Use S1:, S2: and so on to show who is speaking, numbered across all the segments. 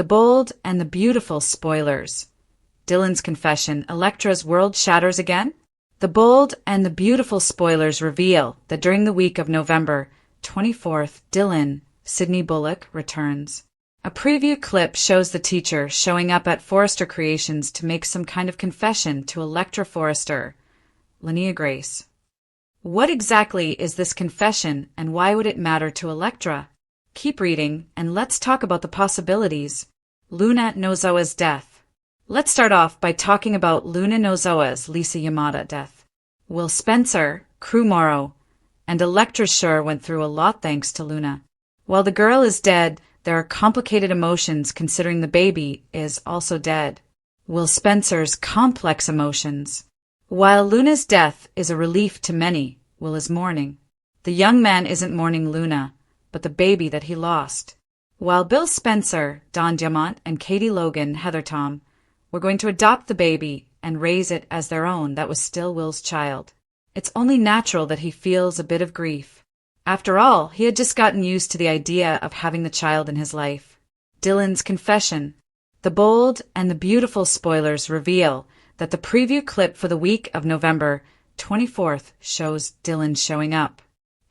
S1: The bold and the beautiful spoilers. Dylan's confession, Electra's world shatters again? The bold and the beautiful spoilers reveal that during the week of November 24th, Dylan, Sydney Bullock, returns. A preview clip shows the teacher showing up at Forrester Creations to make some kind of confession to Electra Forrester, Linnea Grace. What exactly is this confession and why would it matter to Electra? Keep reading and let's talk about the possibilities. Luna Nozowa's death. Let's start off by talking about Luna Nozowa's Lisa Yamada death. Will Spencer, Crew Morrow, and Electra sure went through a lot thanks to Luna. While the girl is dead, there are complicated emotions considering the baby is also dead. Will Spencer's complex emotions. While Luna's death is a relief to many, Will is mourning. The young man isn't mourning Luna, but the baby that he lost. While Bill Spencer, Don Diamont, and Katie Logan, Heather Tom, were going to adopt the baby and raise it as their own, that was still Will's child. It's only natural that he feels a bit of grief. After all, he had just gotten used to the idea of having the child in his life. Dylan's confession. The bold and the beautiful spoilers reveal that the preview clip for the week of November 24th shows Dylan showing up.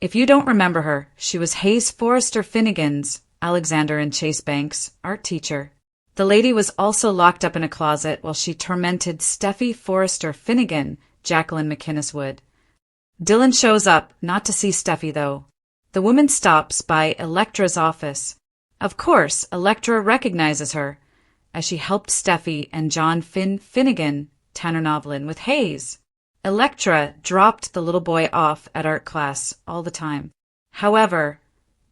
S1: If you don't remember her, she was Hayes Forrester Finnegan's, Alexander and Chase Banks, art teacher. The lady was also locked up in a closet while she tormented Steffi Forrester Finnegan, Jacqueline McInnes Wood. Dylan shows up, not to see Steffi though. The woman stops by Electra's office. Of course, Electra recognizes her, as she helped Steffi and John Finnegan, Tanner Novlin, with Hayes. Electra dropped the little boy off at art class all the time. However,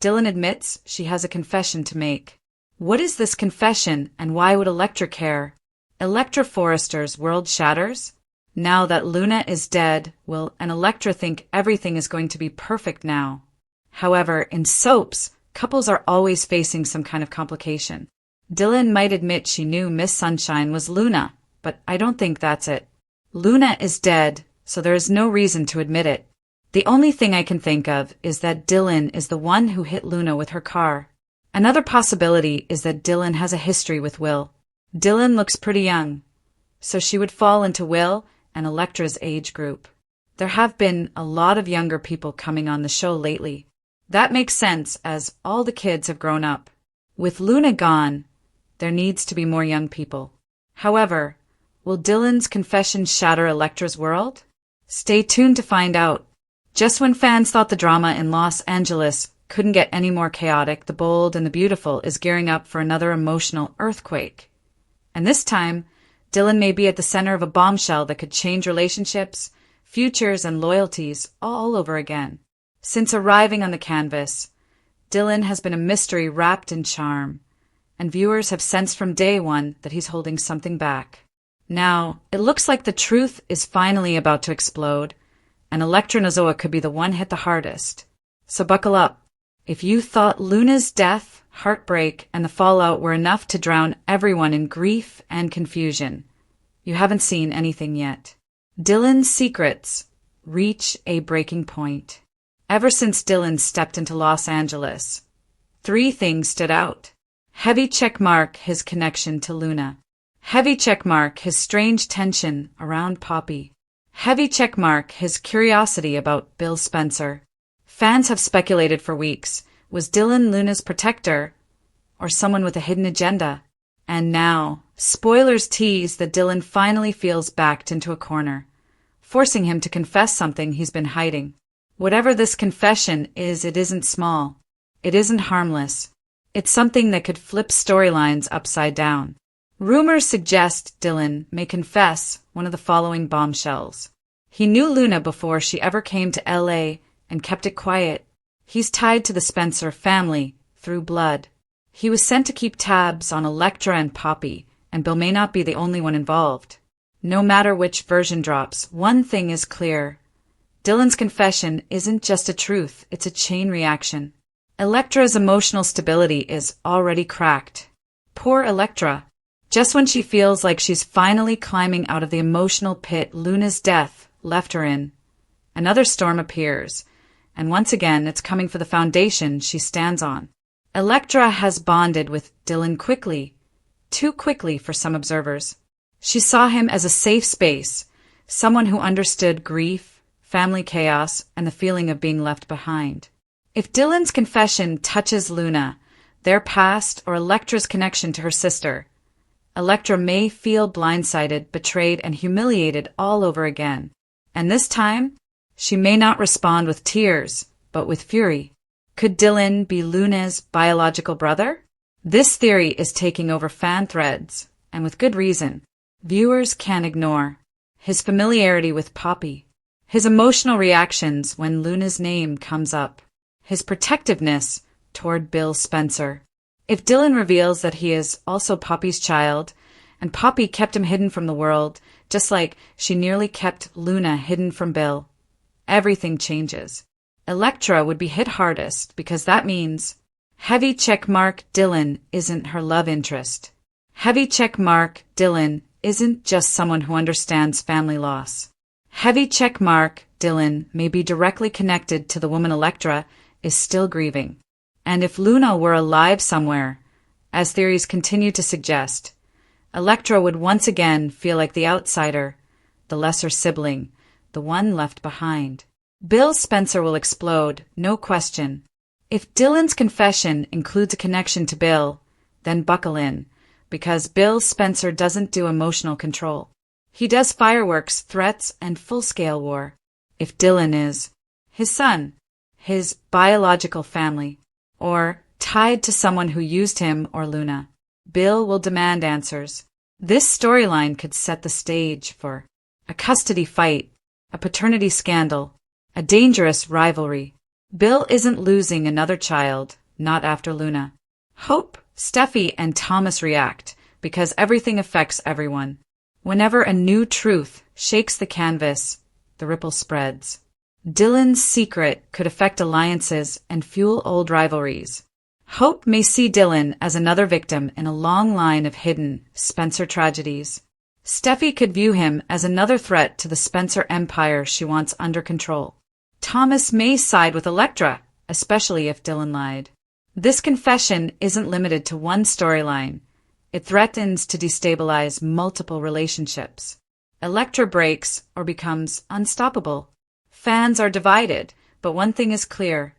S1: Dylan admits she has a confession to make. What is this confession and why would Electra care? Electra Forrester's world shatters? Now that Luna is dead, Will and Electra think everything is going to be perfect now. However, in soaps, couples are always facing some kind of complication. Dylan might admit she knew Miss Sunshine was Luna, but I don't think that's it. Luna is dead, so there is no reason to admit it. The only thing I can think of is that Dylan is the one who hit Luna with her car. Another possibility is that Dylan has a history with Will. Dylan looks pretty young, so she would fall into Will and Electra's age group. There have been a lot of younger people coming on the show lately. That makes sense as all the kids have grown up. With Luna gone, there needs to be more young people. However, will Dylan's confession shatter Electra's world? Stay tuned to find out. Just when fans thought the drama in Los Angeles couldn't get any more chaotic, the bold and the beautiful is gearing up for another emotional earthquake. And this time, Dylan may be at the center of a bombshell that could change relationships, futures, and loyalties all over again. Since arriving on the canvas, Dylan has been a mystery wrapped in charm, and viewers have sensed from day one that he's holding something back. Now, it looks like the truth is finally about to explode, and Electra Nozowa could be the one hit the hardest. So buckle up. If you thought Luna's death, heartbreak, and the fallout were enough to drown everyone in grief and confusion, you haven't seen anything yet. Dylan's secrets reach a breaking point. Ever since Dylan stepped into Los Angeles, 3 things stood out. Heavy checkmark his connection to Luna. Heavy checkmark his strange tension around Poppy. Heavy checkmark his curiosity about Bill Spencer. Fans have speculated for weeks, was Dylan Luna's protector or someone with a hidden agenda? And now, spoilers tease that Dylan finally feels backed into a corner, forcing him to confess something he's been hiding. Whatever this confession is, it isn't small. It isn't harmless. It's something that could flip storylines upside down. Rumors suggest Dylan may confess one of the following bombshells. He knew Luna before she ever came to LA and kept it quiet. He's tied to the Spencer family through blood. He was sent to keep tabs on Electra and Poppy, and Bill may not be the only one involved. No matter which version drops, one thing is clear. Dylan's confession isn't just a truth, it's a chain reaction. Electra's emotional stability is already cracked. Poor Electra. Just when she feels like she's finally climbing out of the emotional pit Luna's death left her in, another storm appears, and once again it's coming for the foundation she stands on. Electra has bonded with Dylan quickly, too quickly for some observers. She saw him as a safe space, someone who understood grief, family chaos, and the feeling of being left behind. If Dylan's confession touches Luna, their past, or Electra's connection to her sister, Electra may feel blindsided, betrayed, and humiliated all over again. And this time, she may not respond with tears, but with fury. Could Dylan be Luna's biological brother? This theory is taking over fan threads, and with good reason. Viewers can't ignore his familiarity with Poppy, his emotional reactions when Luna's name comes up, his protectiveness toward Bill Spencer. If Dylan reveals that he is also Poppy's child, and Poppy kept him hidden from the world, just like she nearly kept Luna hidden from Bill, everything changes. Electra would be hit hardest because that means heavy checkmark Dylan isn't her love interest. Heavy checkmark Dylan isn't just someone who understands family loss. Heavy checkmark Dylan may be directly connected to the woman Electra is still grieving. And if Luna were alive somewhere, as theories continue to suggest, Electra would once again feel like the outsider, the lesser sibling, the one left behind. Bill Spencer will explode, no question. If Dylan's confession includes a connection to Bill, then buckle in, because Bill Spencer doesn't do emotional control. He does fireworks, threats, and full-scale war. If Dylan is his son, his biological family, or tied to someone who used him or Luna, Bill will demand answers. This storyline could set the stage for a custody fight, a paternity scandal, a dangerous rivalry. Bill isn't losing another child, not after Luna. Hope, Steffi, and Thomas react, because everything affects everyone. Whenever a new truth shakes the canvas, the ripple spreads. Dylan's secret could affect alliances and fuel old rivalries. Hope may see Dylan as another victim in a long line of hidden Spencer tragedies. Steffi could view him as another threat to the Spencer empire she wants under control. Thomas may side with Electra, especially if Dylan lied. This confession isn't limited to one storyline. It threatens to destabilize multiple relationships. Electra breaks or becomes unstoppable. Fans are divided, but one thing is clear.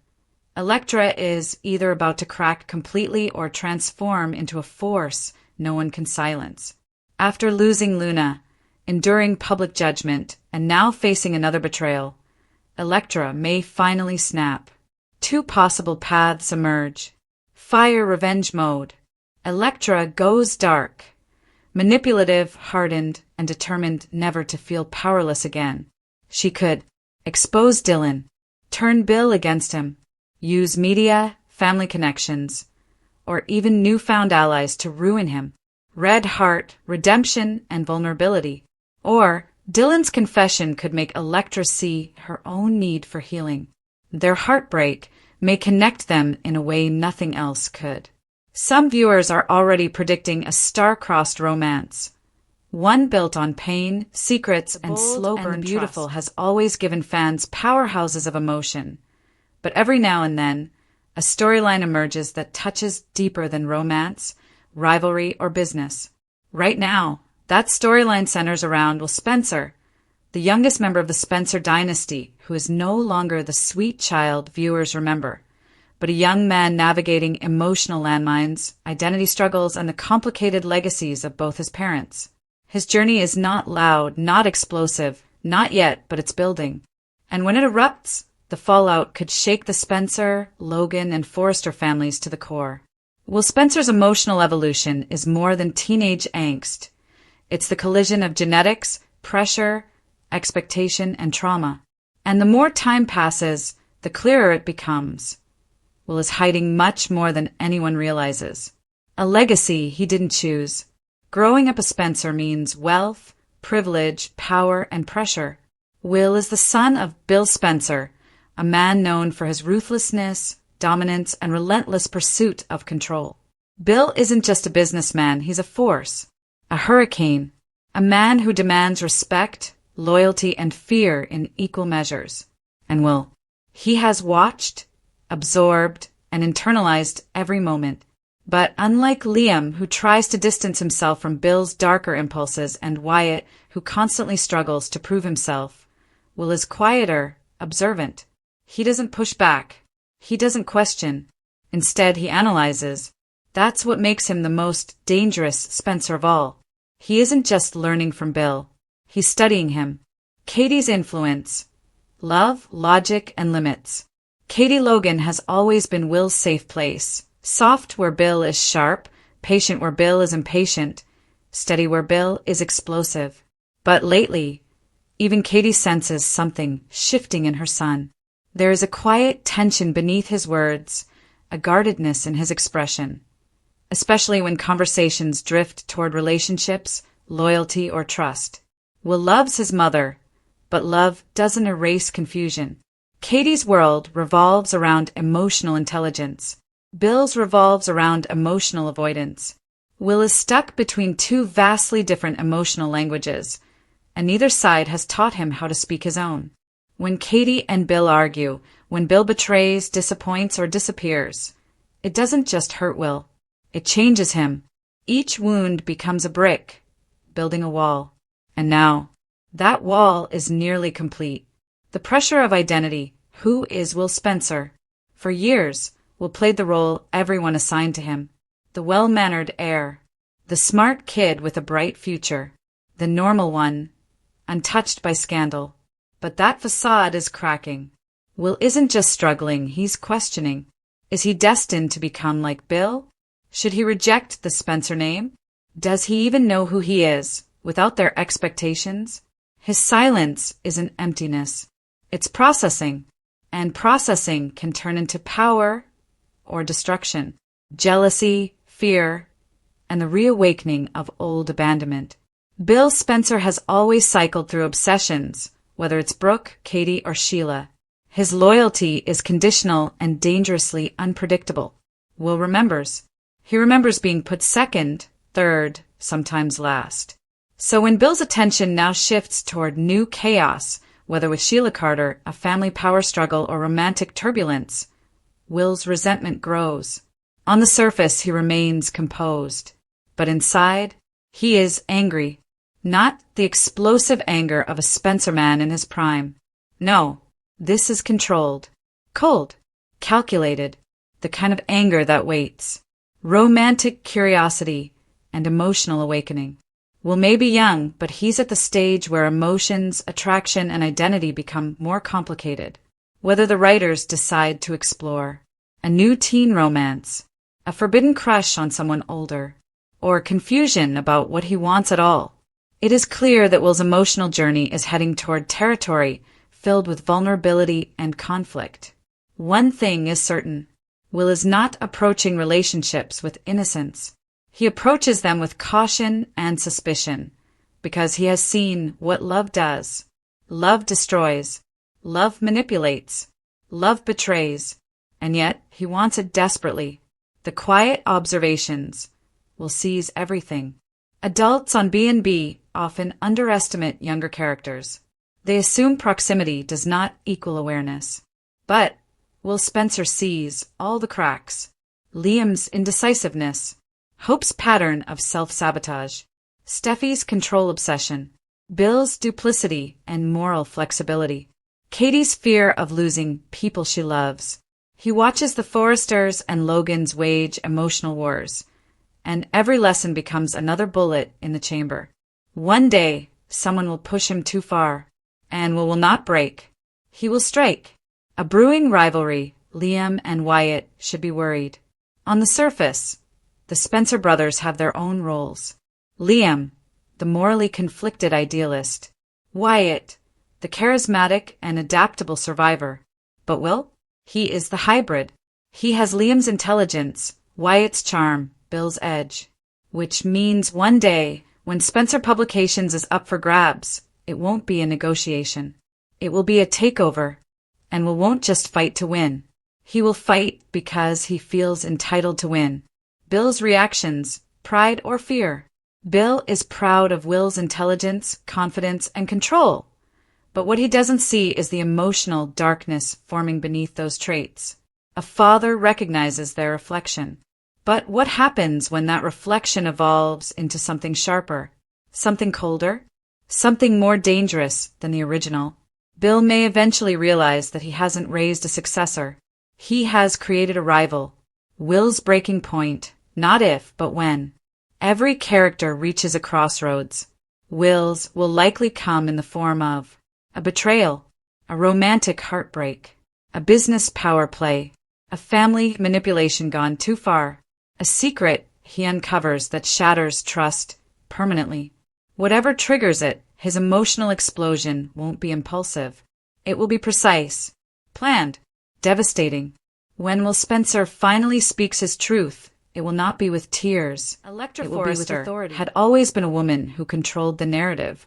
S1: Electra is either about to crack completely or transform into a force no one can silence. After losing Luna, enduring public judgment, and now facing another betrayal, Electra may finally snap. Two possible paths emerge. Fire revenge mode. Electra goes dark, manipulative, hardened, and determined never to feel powerless again. She could expose Dylan, turn Bill against him, use media, family connections, or even newfound allies to ruin him. Red heart, redemption, and vulnerability. Or Dylan's confession could make Electra see her own need for healing. Their heartbreak may connect them in a way nothing else could. Some viewers are already predicting a star-crossed romance. One built on pain, secrets, and slow burn. And the beautiful has always given fans powerhouses of emotion. But every now and then, a storyline emerges that touches deeper than romance, rivalry, or business. Right now, that storyline centers around Will Spencer, the youngest member of the Spencer dynasty, who is no longer the sweet child viewers remember, but a young man navigating emotional landmines, identity struggles, and the complicated legacies of both his parents. His journey is not loud, not explosive, not yet, but it's building. And when it erupts, the fallout could shake the Spencer, Logan, and Forrester families to the core. Will Spencer's emotional evolution is more than teenage angst. It's the collision of genetics, pressure, expectation, and trauma. And the more time passes, the clearer it becomes. Will is hiding much more than anyone realizes. A legacy he didn't choose. Growing up a Spencer means wealth, privilege, power, and pressure. Will is the son of Bill Spencer, a man known for his ruthlessness, dominance, and relentless pursuit of control. Bill isn't just a businessman, he's a force, a hurricane, a man who demands respect, loyalty, and fear in equal measures. And he has watched, absorbed, and internalized every moment. But unlike Liam, who tries to distance himself from Bill's darker impulses, and Wyatt, who constantly struggles to prove himself, Will is quieter, observant. He doesn't push back. He doesn't question. Instead, he analyzes. That's what makes him the most dangerous Spencer of all. He isn't just learning from Bill. He's studying him. Katie's influence. Love, logic, and limits. Katie Logan has always been Will's safe place. Soft where Bill is sharp, patient where Bill is impatient, steady where Bill is explosive. But lately, even Katie senses something shifting in her son. There is a quiet tension beneath his words, a guardedness in his expression, especially when conversations drift toward relationships, loyalty, or trust. Will loves his mother, but love doesn't erase confusion. Katie's world revolves around emotional intelligence. Bill's revolves around emotional avoidance. Will is stuck between two vastly different emotional languages, and neither side has taught him how to speak his own. When Katie and Bill argue, when Bill betrays, disappoints, or disappears, it doesn't just hurt Will. It changes him. Each wound becomes a brick, building a wall. And now, that wall is nearly complete. The pressure of identity. Who is Will Spencer? For years, Will played the role everyone assigned to him. The well-mannered heir. The smart kid with a bright future. The normal one, untouched by scandal. But that facade is cracking. Will isn't just struggling, he's questioning. Is he destined to become like Bill? Should he reject the Spencer name? Does he even know who he is, without their expectations? His silence is an emptiness. It's processing, and processing can turn into power or destruction, jealousy, fear, and the reawakening of old abandonment. Bill Spencer has always cycled through obsessions, whether it's Brooke, Katie, or Sheila. His loyalty is conditional and dangerously unpredictable. Will remembers. He remembers being put second, third, sometimes last. So when Bill's attention now shifts toward new chaos, whether with Sheila Carter, a family power struggle, or romantic turbulence, Will's resentment grows. On the surface, he remains composed. But inside, he is angry. Not the explosive anger of a Spencer man in his prime. No, this is controlled, cold, calculated, the kind of anger that waits. Romantic curiosity and emotional awakening. Will may be young, but he's at the stage where emotions, attraction, and identity become more complicated. Whether the writers decide to explore a new teen romance, a forbidden crush on someone older, or confusion about what he wants at all, it is clear that Will's emotional journey is heading toward territory filled with vulnerability and conflict. One thing is certain. Will is not approaching relationships with innocence. He approaches them with caution and suspicion, because he has seen what love does. Love destroys. Love manipulates. Love betrays. And yet, he wants it desperately. The quiet observations will seize everything. Adults on B&B often underestimate younger characters. They assume proximity does not equal awareness. But Will Spencer sees all the cracks. Liam's indecisiveness, Hope's pattern of self-sabotage, Steffi's control obsession, Bill's duplicity and moral flexibility, Katie's fear of losing people she loves. He watches the Forresters and Logans wage emotional wars, and every lesson becomes another bullet in the chamber. One day, someone will push him too far, and will not break. He will strike. A brewing rivalry. Liam and Wyatt should be worried. On the surface, the Spencer brothers have their own roles. Liam, the morally conflicted idealist. Wyatt, the charismatic and adaptable survivor. But Will? He is the hybrid. He has Liam's intelligence, Wyatt's charm, Bill's edge. Which means one day, when Spencer Publications is up for grabs, it won't be a negotiation. It will be a takeover, and Will won't just fight to win. He will fight because he feels entitled to win. Bill's reactions, pride or fear. Bill is proud of Will's intelligence, confidence, and control. But what he doesn't see is the emotional darkness forming beneath those traits. A father recognizes their reflection. But what happens when that reflection evolves into something sharper, something colder, something more dangerous than the original? Bill may eventually realize that he hasn't raised a successor. He has created a rival. Will's breaking point, not if, but when. Every character reaches a crossroads. Will's will likely come in the form of a betrayal, a romantic heartbreak, a business power play, a family manipulation gone too far, a secret he uncovers that shatters trust permanently. Whatever triggers it, his emotional explosion won't be impulsive. It will be precise, planned, devastating. When Will Spencer finally speaks his truth, it will not be with tears. Electra Forrester had always been a woman who controlled the narrative.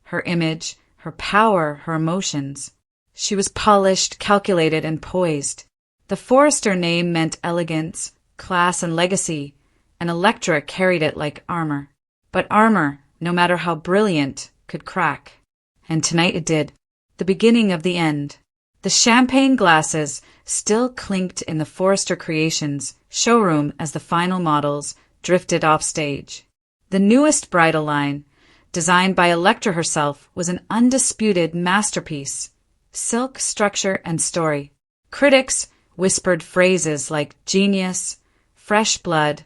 S1: Her image, her power, her emotions. She was polished, calculated, and poised. The Forrester name meant elegance, class, and legacy, and Electra carried it like armor. But armor, no matter how brilliant, could crack. And tonight it did. The beginning of the end. The champagne glasses still clinked in the Forrester Creations showroom as the final models drifted off stage. The newest bridal line, designed by Electra herself, was an undisputed masterpiece. Silk, structure, and story. Critics whispered phrases like genius, fresh blood,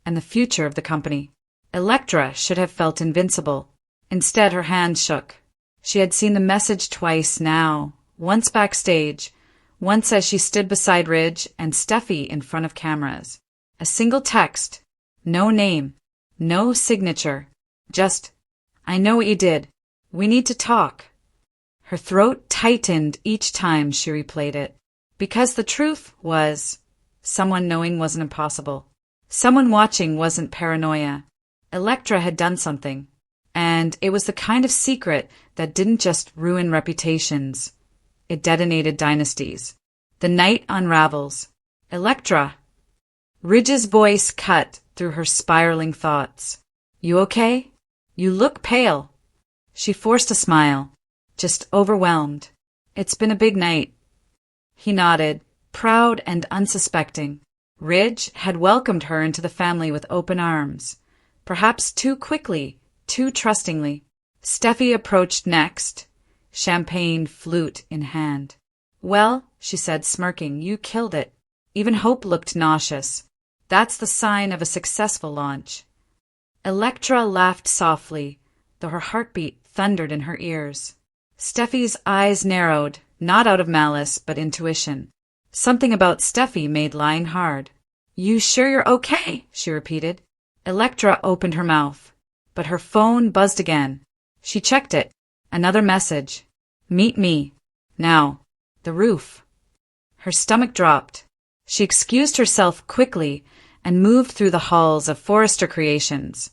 S1: and the future of the company. Electra should have felt invincible. Instead, her hand shook. She had seen the message twice now, once backstage, once as she stood beside Ridge and Steffi in front of cameras. A single text, no name, no signature, just, "I know what you did. We need to talk." Her throat tightened each time she replayed it, because the truth was, someone knowing wasn't impossible. Someone watching wasn't paranoia. Electra had done something, and it was the kind of secret that didn't just ruin reputations. It detonated dynasties. The night unravels. Electra. Ridge's voice cut through her spiraling thoughts. "You okay? You look pale." She forced a smile, just overwhelmed. "It's been a big night." He nodded, proud and unsuspecting. Ridge had welcomed her into the family with open arms, perhaps too quickly, too trustingly. Steffi approached next, champagne flute in hand. "Well," she said, smirking, "you killed it." Even Hope looked nauseous. That's the sign of a successful launch. Electra laughed softly, though her heartbeat thundered in her ears. Steffi's eyes narrowed, not out of malice, but intuition. Something about Steffi made lying hard. "You sure you're okay?" she repeated. Electra opened her mouth, but her phone buzzed again. She checked it. Another message. "Meet me. Now." The roof. Her stomach dropped. She excused herself quickly and moved through the halls of Forrester Creations,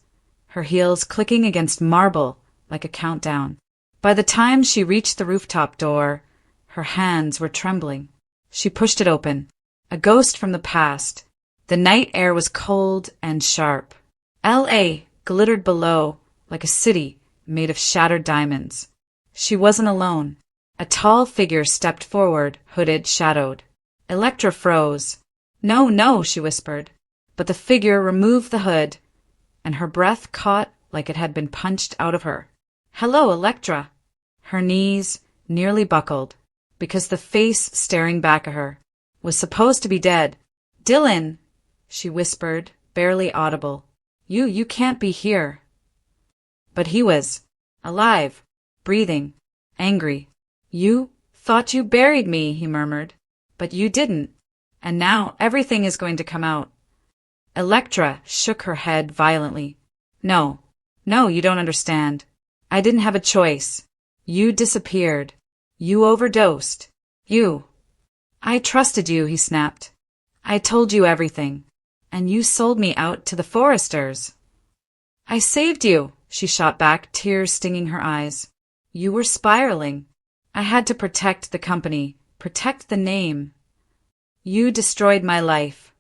S1: her heels clicking against marble like a countdown. By the time she reached the rooftop door, her hands were trembling. She pushed it open. A ghost from the past. The night air was cold and sharp. L.A. glittered below like a city made of shattered diamonds. She wasn't alone. A tall figure stepped forward, hooded, shadowed. Electra froze. "No, no," she whispered. But the figure removed the hood, and her breath caught like it had been punched out of her. "Hello, Electra." Her knees nearly buckled, because the face staring back at her was supposed to be dead. "Dylan," she whispered, barely audible. You can't be here." But he was. Alive. Breathing. Angry. "You thought you buried me," he murmured. "But you didn't. And now everything is going to come out." Electra shook her head violently. No, you don't understand. I didn't have a choice. You disappeared. You overdosed. I trusted you," he snapped. "I told you everything. And you sold me out to the Forresters." "I saved you," she shot back, tears stinging her eyes. "You were spiraling. I had to protect the company, protect the name. You destroyed my life."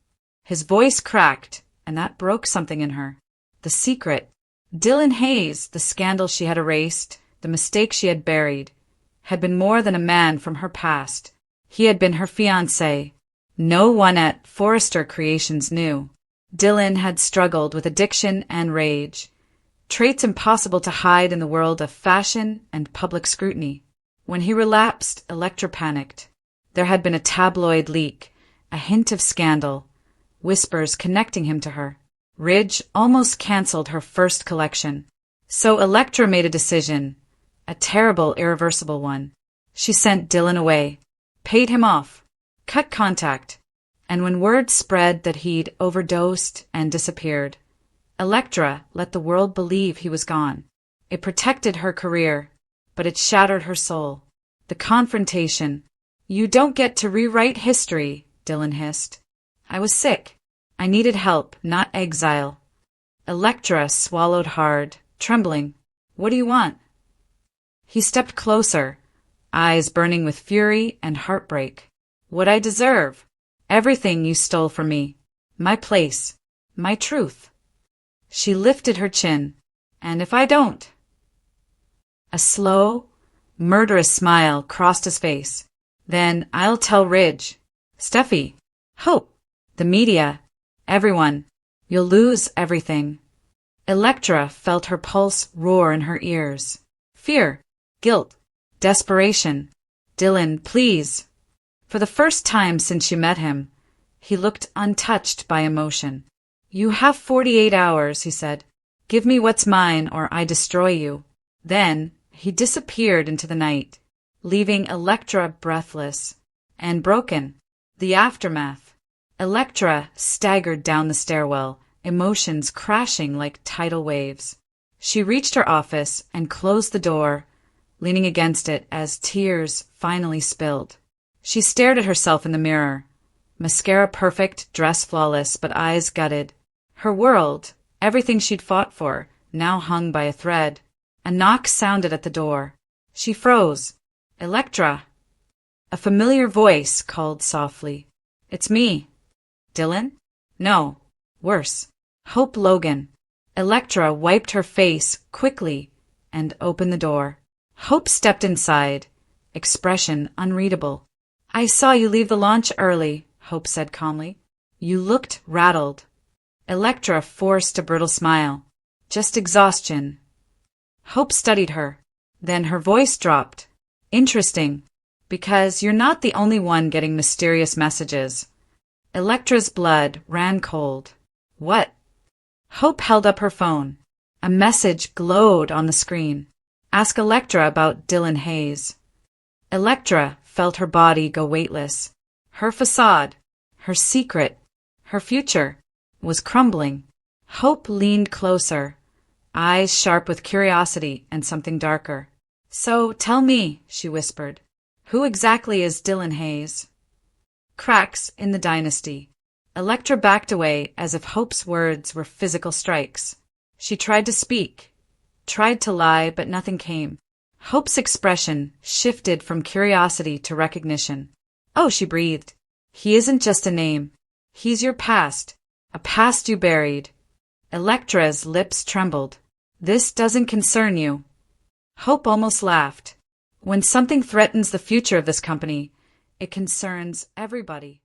S1: His voice cracked, and that broke something in her. The secret. Dylan Hayes, the scandal she had erased, the mistake she had buried, had been more than a man from her past. He had been her fiancé. No one at Forrester Creations knew. Dylan had struggled with addiction and rage, traits impossible to hide in the world of fashion and public scrutiny. When he relapsed, Electra panicked. There had been a tabloid leak, a hint of scandal, whispers connecting him to her. Ridge almost cancelled her first collection. So Electra made a decision, a terrible, irreversible one. She sent Dylan away, paid him off, cut contact, and when word spread that he'd overdosed and disappeared, Electra let the world believe he was gone. It protected her career, but it shattered her soul. The confrontation. "You don't get to rewrite history," Dylan hissed. "I was sick. I needed help, not exile." Electra swallowed hard, trembling. "What do you want?" He stepped closer, eyes burning with fury and heartbreak. "What I deserve. Everything you stole from me. My place. My truth." She lifted her chin. "And if I don't?" A slow, murderous smile crossed his face. "Then I'll tell Ridge, Steffi, Hope, the media, everyone. You'll lose everything." Electra felt her pulse roar in her ears. Fear, guilt, desperation. "Dylan, please." For the first time since she met him, he looked untouched by emotion. "You have 48 hours, he said. "Give me what's mine or I destroy you." Then he disappeared into the night, leaving Electra breathless and broken. The aftermath. Electra staggered down the stairwell, emotions crashing like tidal waves. She reached her office and closed the door, leaning against it as tears finally spilled. She stared at herself in the mirror, mascara perfect, dress flawless, but eyes gutted. Her world, everything she'd fought for, now hung by a thread. A knock sounded at the door. She froze. "Electra." A familiar voice called softly. "It's me." "Dylan?" "No. Worse. Hope Logan." Electra wiped her face quickly and opened the door. Hope stepped inside, expression unreadable. "I saw you leave the launch early," Hope said calmly. "You looked rattled." Electra forced a brittle smile. "Just exhaustion." Hope studied her. Then her voice dropped. "Interesting, because you're not the only one getting mysterious messages." Electra's blood ran cold. "What?" Hope held up her phone. A message glowed on the screen. "Ask Electra about Dylan Hayes." Electra felt her body go weightless. Her facade, her secret, her future, was crumbling. Hope leaned closer, eyes sharp with curiosity and something darker. "So tell me," she whispered, "who exactly is Dylan Hayes?" Cracks in the dynasty. Electra backed away as if Hope's words were physical strikes. She tried to speak, tried to lie, but nothing came. Hope's expression shifted from curiosity to recognition. "Oh," she breathed. "He isn't just a name. He's your past, a past you buried." Electra's lips trembled. "This doesn't concern you." Hope almost laughed. "When something threatens the future of this company, it concerns everybody."